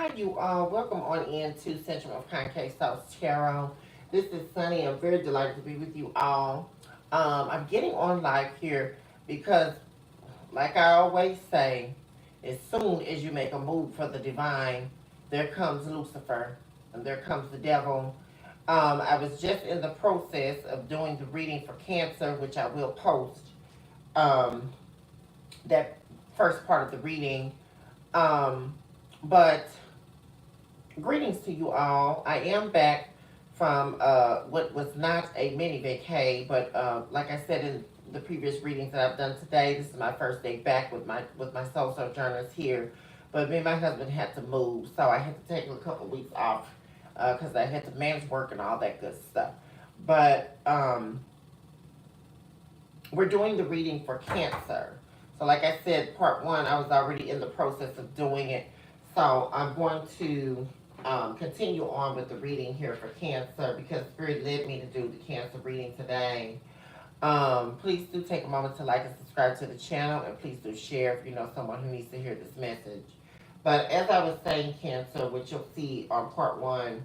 Hi, you all. Welcome on in to Central of Concave South Tarot. This is Sunny. I'm very delighted to be with you all. I'm getting on live here because, like I always say, as soon as you make a move for the divine, there comes Lucifer and there comes the devil. I was just in the process of doing the reading for Cancer, which I will post um, that first part of the reading. But greetings to you all. I am back from what was not a mini vacay, but like I said in the previous readings that I've done today, this is my first day back with my soul sojourners here. But me and my husband had to move, so I had to take a couple weeks off because I had to manage work and all that good stuff. But we're doing the reading for Cancer. So like I said, part one, I was already in the process of doing it. So I'm going to continue on with the reading here for Cancer because Spirit led me to do the Cancer reading today. Please do take a moment to like and subscribe to the channel, and please do share if you know someone who needs to hear this message. But as I was saying, Cancer, which you'll see on part one,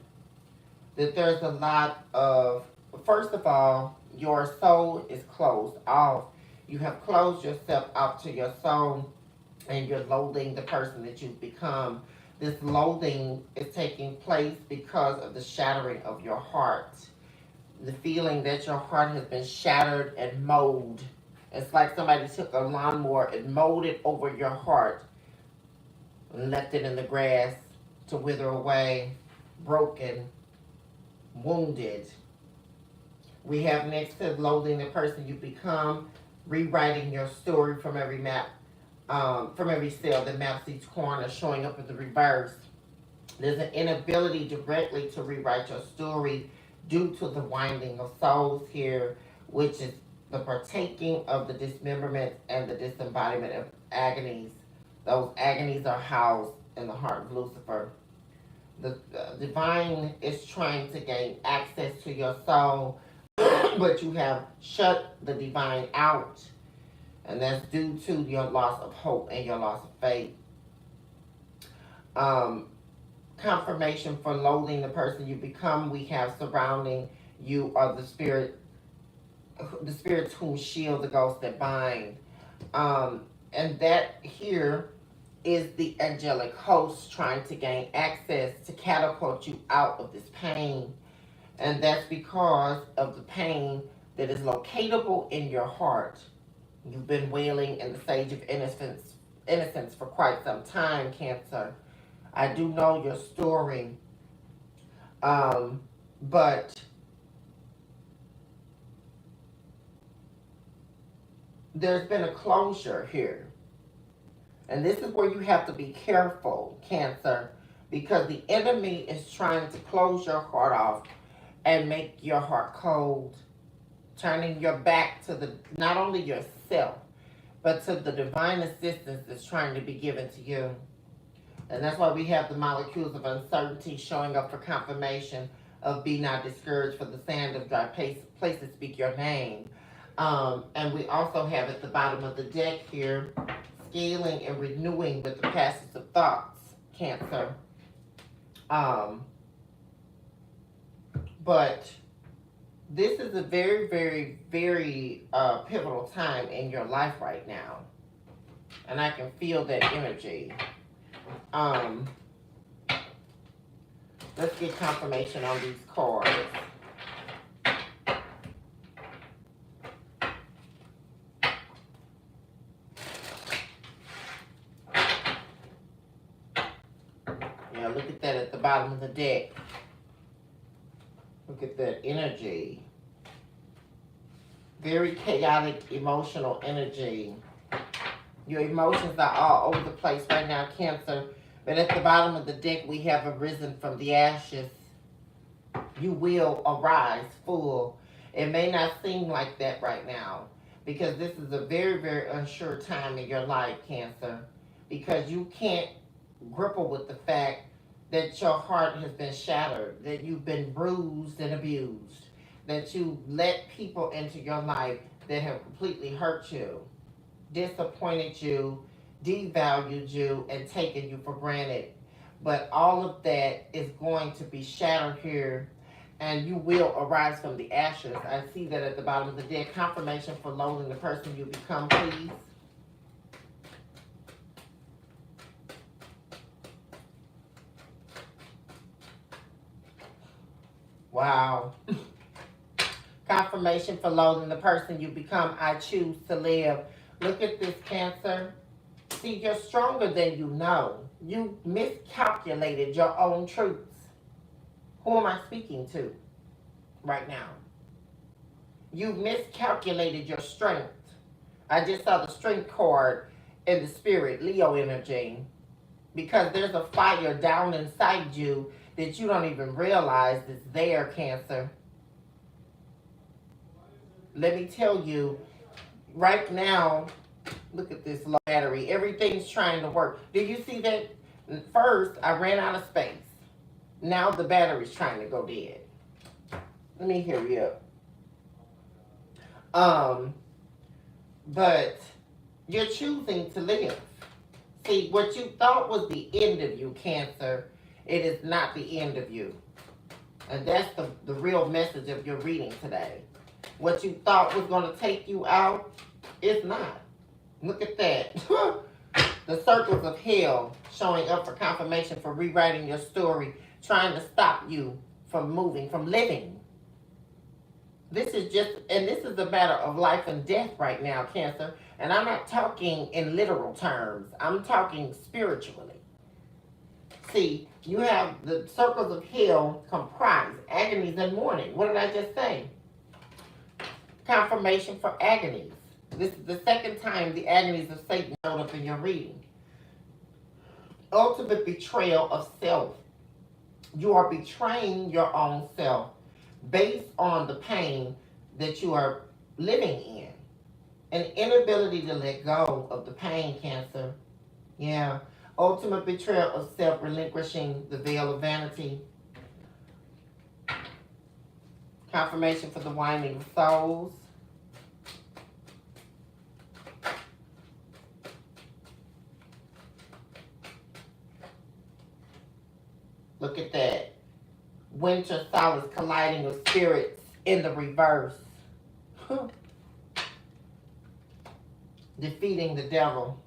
that there's a lot of, first of all, your soul is closed off. You have closed yourself off to your soul, and you're loathing the person that you've become. This loathing is taking place because of the shattering of your heart. The feeling that your heart has been shattered and mowed. It's like somebody took a lawnmower and mowed it over your heart and left it in the grass to wither away, broken, wounded. We have next to loathing the person you become, rewriting your story from every map, from every cell that maps each corner, showing up in the reverse. There's an inability directly to rewrite your story due to the winding of souls here, which is the partaking of the dismemberment and the disembodiment of agonies. Those agonies are housed in the heart of Lucifer. The divine is trying to gain access to your soul, but you have shut the divine out, and that's due to your loss of hope and your loss of faith. Confirmation for loathing the person you become, we have surrounding you are the spirits whom shield the ghosts that bind. And that here is the angelic host trying to gain access to catapult you out of this pain. And that's because of the pain that is locatable in your heart. You've been wailing in the sage of innocence for quite some time, Cancer. I do know your story. But there's been a closure here. And this is where you have to be careful, Cancer, because the enemy is trying to close your heart off and make your heart cold, turning your back to the not only yourself, but to the divine assistance that's trying to be given to you. And that's why we have the molecules of uncertainty showing up for confirmation of be not discouraged, for the sand of dry places speak your name. And we also have at the bottom of the deck here, scaling and renewing with the passage of thoughts, Cancer. But this is a very, very, very pivotal time in your life right now. And I can feel that energy. Let's get confirmation on these cards. Yeah, look at that at the bottom of the deck. Look at that energy. Very chaotic, emotional energy. Your emotions are all over the place right now, Cancer. But at the bottom of the deck, we have arisen from the ashes. You will arise full. It may not seem like that right now, because this is a very, very unsure time in your life, Cancer. Because you can't grapple with the fact that your heart has been shattered, that you've been bruised and abused, that you let people into your life that have completely hurt you, disappointed you, devalued you, and taken you for granted. But all of that is going to be shattered here, and you will arise from the ashes. I see that at the bottom of the deck. Confirmation for loathing the person you become, please. Wow. Confirmation for loathing the person you become. I choose to live. Look at this, Cancer. See, you're stronger than you know. You miscalculated your own truths. Who am I speaking to right now? You miscalculated your strength. I just saw the strength card in the spirit, Leo energy. Because there's a fire down inside you that you don't even realize is there, Cancer. Let me tell you, right now, look at this battery. Everything's trying to work. Do you see that? First, I ran out of space. Now the battery's trying to go dead. Let me hurry up. But you're choosing to live. See, what you thought was the end of you, Cancer, it is not the end of you. And that's the real message of your reading today. What you thought was going to take you out, it's not. Look at that. The circles of hell showing up for confirmation for rewriting your story, trying to stop you from moving, from living. This is just, and this is a matter of life and death right now, Cancer. And I'm not talking in literal terms. I'm talking spiritually. See, you have the circles of hell comprise agonies and mourning. What did I just say? Confirmation for agonies. This is the second time the agonies of Satan showed up in your reading. Ultimate betrayal of self. You are betraying your own self based on the pain that you are living in. An inability to let go of the pain, Cancer. Yeah. Ultimate betrayal of self, relinquishing the veil of vanity. Confirmation for the winding of souls. Look at that. Winter solace colliding with spirits in the reverse. Defeating the devil.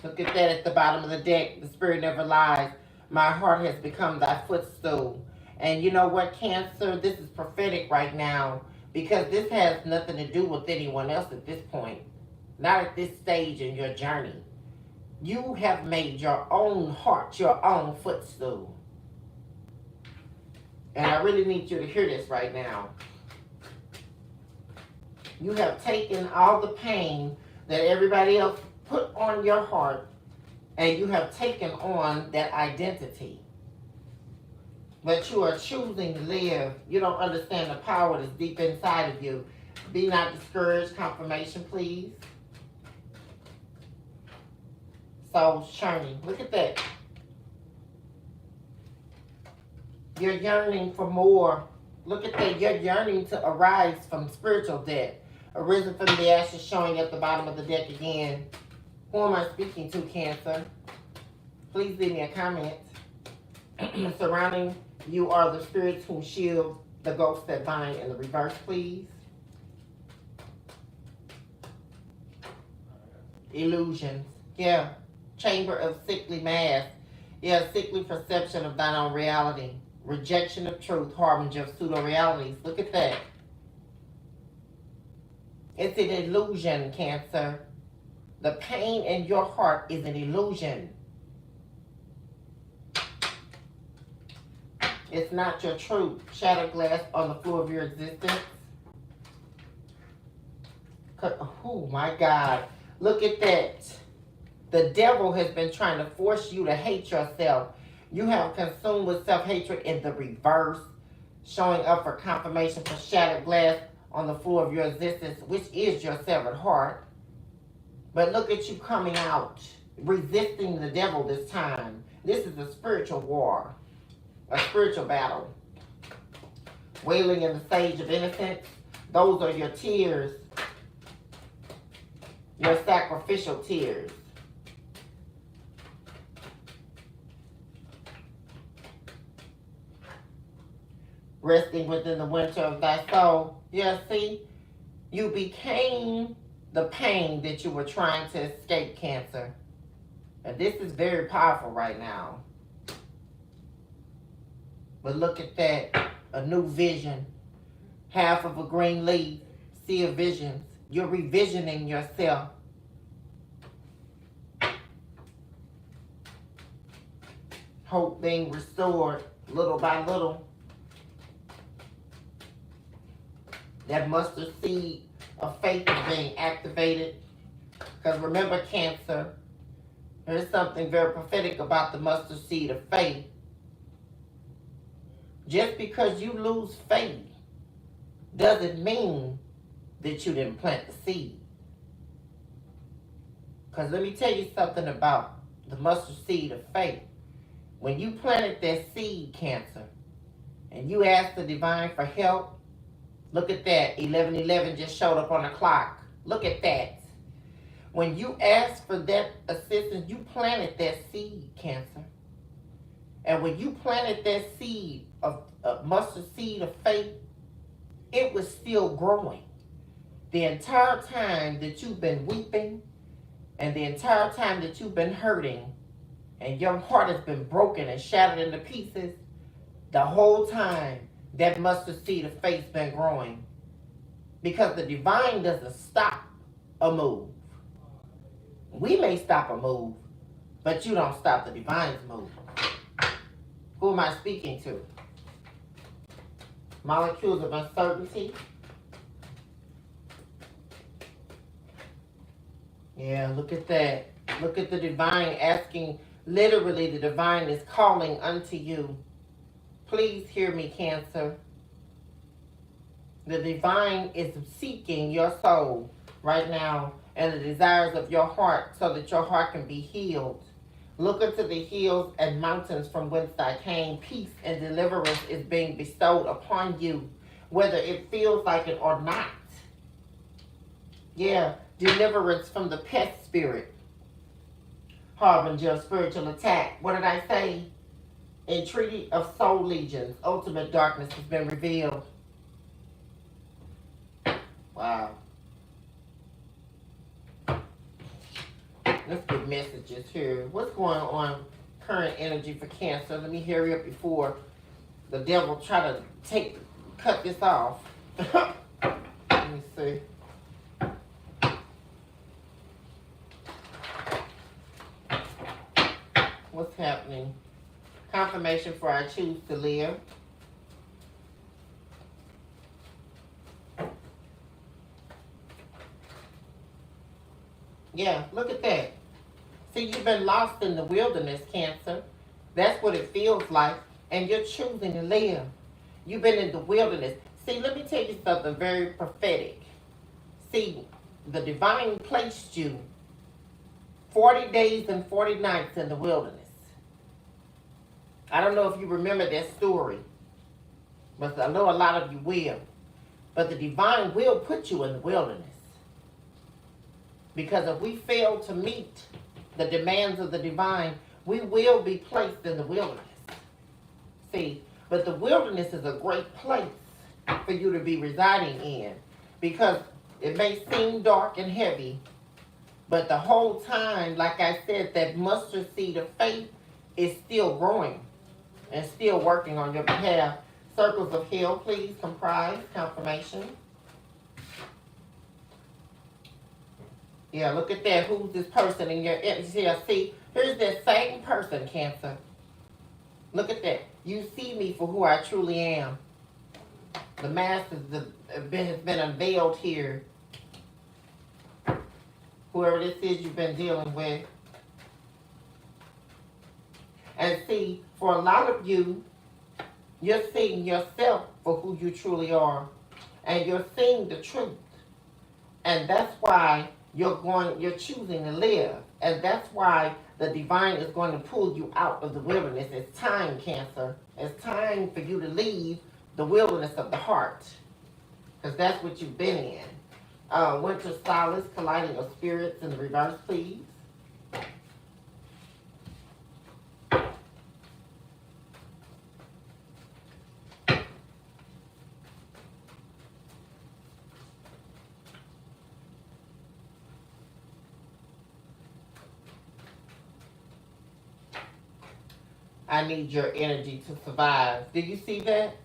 Look at that at the bottom of the deck. The spirit never lies. My heart has become thy footstool. And you know what, Cancer? This is prophetic right now because this has nothing to do with anyone else at this point. Not at this stage in your journey. You have made your own heart your own footstool. And I really need you to hear this right now. You have taken all the pain that everybody else put on your heart, and you have taken on that identity. But you are choosing to live. You don't understand the power that's deep inside of you. Be not discouraged. Confirmation, please. Soul's churning. Look at that. You're yearning for more. Look at that. You're yearning to arise from spiritual death. Arisen from the ashes, showing at the bottom of the deck again. Who am I speaking to, Cancer? Please leave me a comment. Surrounding you are the spirits who shield the ghosts that bind in the reverse, please. Illusions. Yeah. Chamber of sickly mass. Yeah, sickly perception of thine own reality. Rejection of truth, harbinger of pseudo-realities. Look at that. It's an illusion, Cancer. The pain in your heart is an illusion. It's not your truth. Shattered glass on the floor of your existence. Oh my God. Look at that. The devil has been trying to force you to hate yourself. You have consumed with self-hatred in the reverse, showing up for confirmation for shattered glass on the floor of your existence, which is your severed heart. But look at you coming out, resisting the devil this time. This is a spiritual war, a spiritual battle. Wailing in the sage of innocence. Those are your tears, your sacrificial tears. resting within the winter of thy soul. Yeah, see, you became the pain that you were trying to escape, Cancer. And this is very powerful right now. But look at that, a new vision. Half of a green leaf, sea of visions. You're revisioning yourself. Hope being restored little by little. That mustard seed of faith is being activated. Because remember, Cancer, there's something very prophetic about the mustard seed of faith. Just because you lose faith doesn't mean that you didn't plant the seed. Because let me tell you something about the mustard seed of faith. When you planted that seed, Cancer, and you asked the divine for help, look at that, 1111 just showed up on the clock. Look at that. When you asked for that assistance, you planted that seed, Cancer. And when you planted that seed of mustard seed of faith, it was still growing. The entire time that you've been weeping and the entire time that you've been hurting and your heart has been broken and shattered into pieces, the whole time that mustard seed of faith's been growing. Because the divine doesn't stop a move. We may stop a move, but you don't stop the divine's move. Who am I speaking to? Molecules of uncertainty. Yeah, look at that. Look at the divine asking, literally the divine is calling unto you. Please hear me, Cancer. The divine is seeking your soul right now and the desires of your heart so that your heart can be healed. Look into the hills and mountains from whence I came. Peace and deliverance is being bestowed upon you, whether it feels like it or not. Yeah, deliverance from the pest spirit. Harbinger of spiritual attack. What did I say? Entreaty of soul legions. Ultimate darkness has been revealed. Wow. Let's get messages here. What's going on? Current energy for Cancer. Let me hurry up before the devil try to cut this off. Let me see. What's happening? Confirmation for I choose to live. Yeah, look at that. See, you've been lost in the wilderness, Cancer. That's what it feels like. And you're choosing to live. You've been in the wilderness. See, let me tell you something very prophetic. See, the divine placed you 40 days and 40 nights in the wilderness. I don't know if you remember that story, but I know a lot of you will. But the divine will put you in the wilderness. Because if we fail to meet the demands of the divine, we will be placed in the wilderness. See, but the wilderness is a great place for you to be residing in. Because it may seem dark and heavy, but the whole time, like I said, that mustard seed of faith is still growing and still working on your behalf. Circles of hell, please, comprise, confirmation. Yeah, look at that. Who's this person in your energy? See, here's that same person, Cancer. Look at that. You see me for who I truly am. The mask has been unveiled here. Whoever this is you've been dealing with. And see, for a lot of you, you're seeing yourself for who you truly are. And you're seeing the truth. And that's why you're choosing to live. And that's why the divine is going to pull you out of the wilderness. It's time, Cancer. It's time for you to leave the wilderness of the heart. Because that's what you've been in. Winter solace, colliding of spirits in the reverse, please. I need your energy to survive. Do you see that?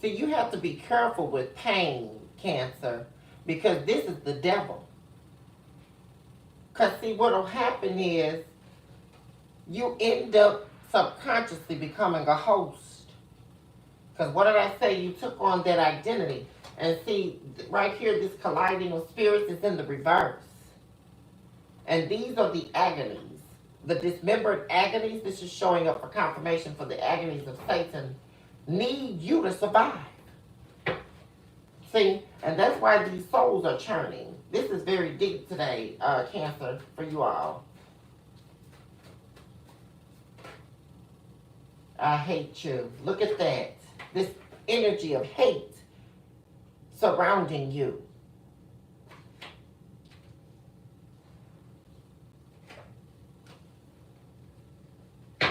See, you have to be careful with pain, Cancer, because this is the devil. Because see, what will happen is you end up subconsciously becoming a host. Because what did I say? You took on that identity. And see, right here, this colliding of spirits is in the reverse. And these are the agonies. The dismembered agonies, this is showing up for confirmation for the agonies of Satan, need you to survive. See, and that's why these souls are churning. This is very deep today, Cancer, for you all. I hate you. Look at that. This energy of hate surrounding you.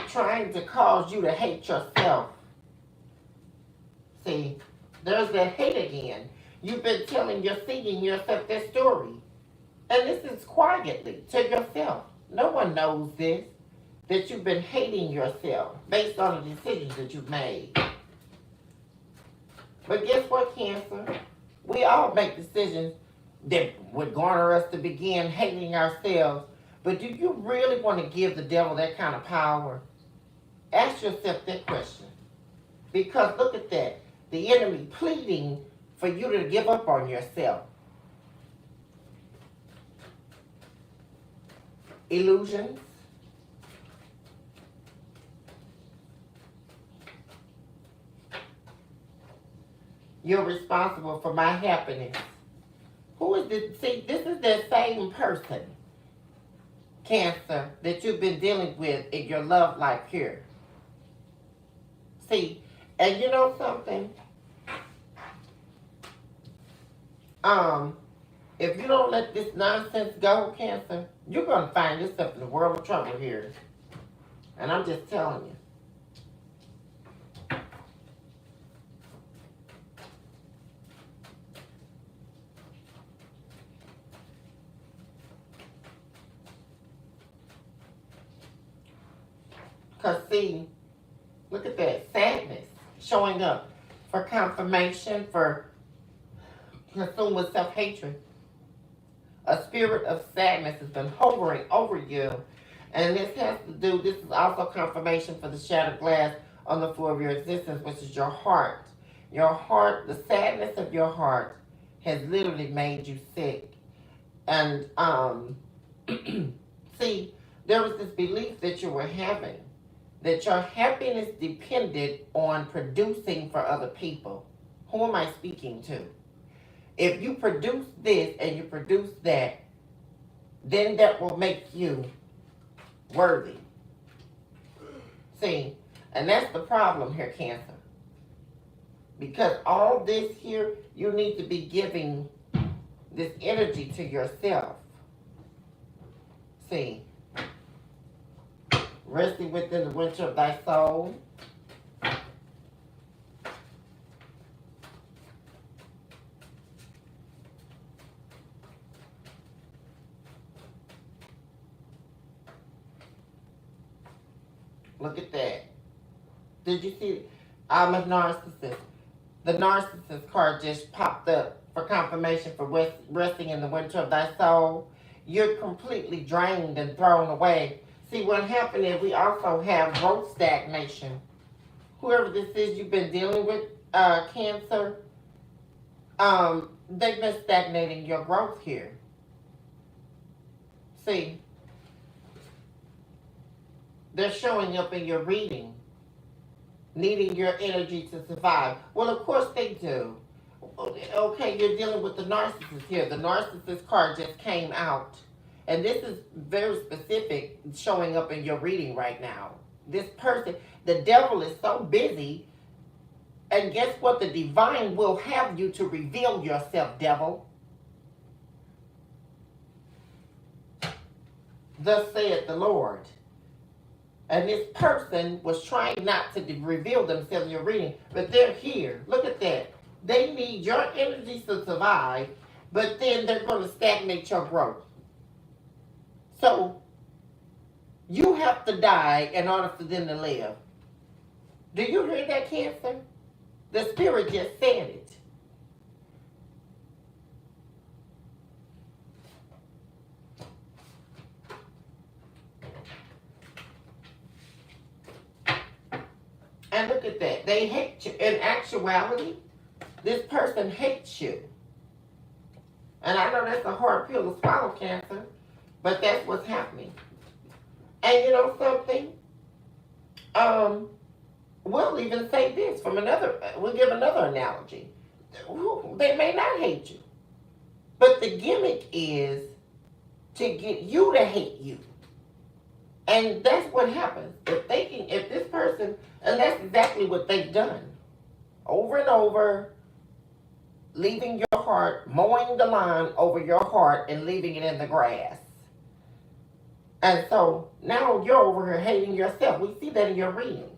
Trying to cause you to hate yourself. See, there's that hate again. You've been singing yourself that story. And this is quietly to yourself. No one knows this, that you've been hating yourself based on the decisions that you've made. But guess what, Cancer? We all make decisions that would garner us to begin hating ourselves. But do you really want to give the devil that kind of power? Ask yourself that question. Because look at that. The enemy pleading for you to give up on yourself. Illusions. You're responsible for my happiness. Who is this? See, this is that same person, Cancer, that you've been dealing with in your love life here. See, and you know something? If you don't let this nonsense go, Cancer, you're going to find yourself in a world of trouble here. And I'm just telling you. Because see, look at that, sadness showing up for confirmation, for consumed with self-hatred. A spirit of sadness has been hovering over you. And this has to do, this is also confirmation for the shattered glass on the floor of your existence, which is your heart. Your heart, the sadness of your heart has literally made you sick. And see, there was this belief that you were having, that your happiness depended on producing for other people. Who am I speaking to? If you produce this and you produce that, then that will make you worthy. See, and that's the problem here, Cancer. Because all this here, you need to be giving this energy to yourself. See, resting within the winter of thy soul. Look at that. Did you see? I'm a narcissist. The narcissist card just popped up for confirmation for resting in the winter of thy soul. You're completely drained and thrown away. See, what happened is we also have growth stagnation. Whoever this is you've been dealing with, Cancer, they've been stagnating your growth here. See, they're showing up in your reading, needing your energy to survive. Well, of course they do. Okay, you're dealing with the narcissist here. The narcissist card just came out. And this is very specific, showing up in your reading right now. This person, the devil is so busy. And guess what? The divine will have you to reveal yourself, devil. Thus saith the Lord. And this person was trying not to reveal themselves in your reading, but they're here. Look at that. They need your energy to survive, but then they're going to stagnate your growth. So, You have to die in order for them to live. Do you hear that, Cancer? The spirit just said it. And look at that. They hate you. In actuality, this person hates you. And I know that's a hard pill to swallow, Cancer, but that's what's happening. And you know something? We'll even say this from another, we'll give another analogy. They may not hate you, but the gimmick is to get you to hate you. And that's what happens. If this person, and that's exactly what they've done over and over, leaving your heart, mowing the lawn over your heart and leaving it in the grass. And so now you're over here hating yourself. We see that in your reading.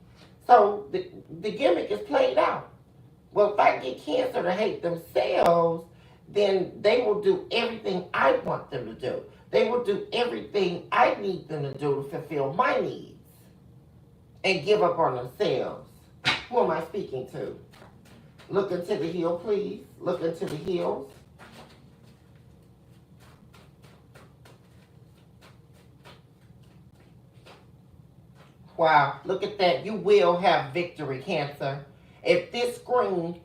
So the gimmick is played out. Well, if I get Cancer to hate themselves, then they will do everything I want them to do. They will do everything I need them to do to fulfill my needs and give up on themselves. Who am I speaking to? Look into the heel, please. Look into the heels. Wow, look at that. You will have victory, Cancer. If this screen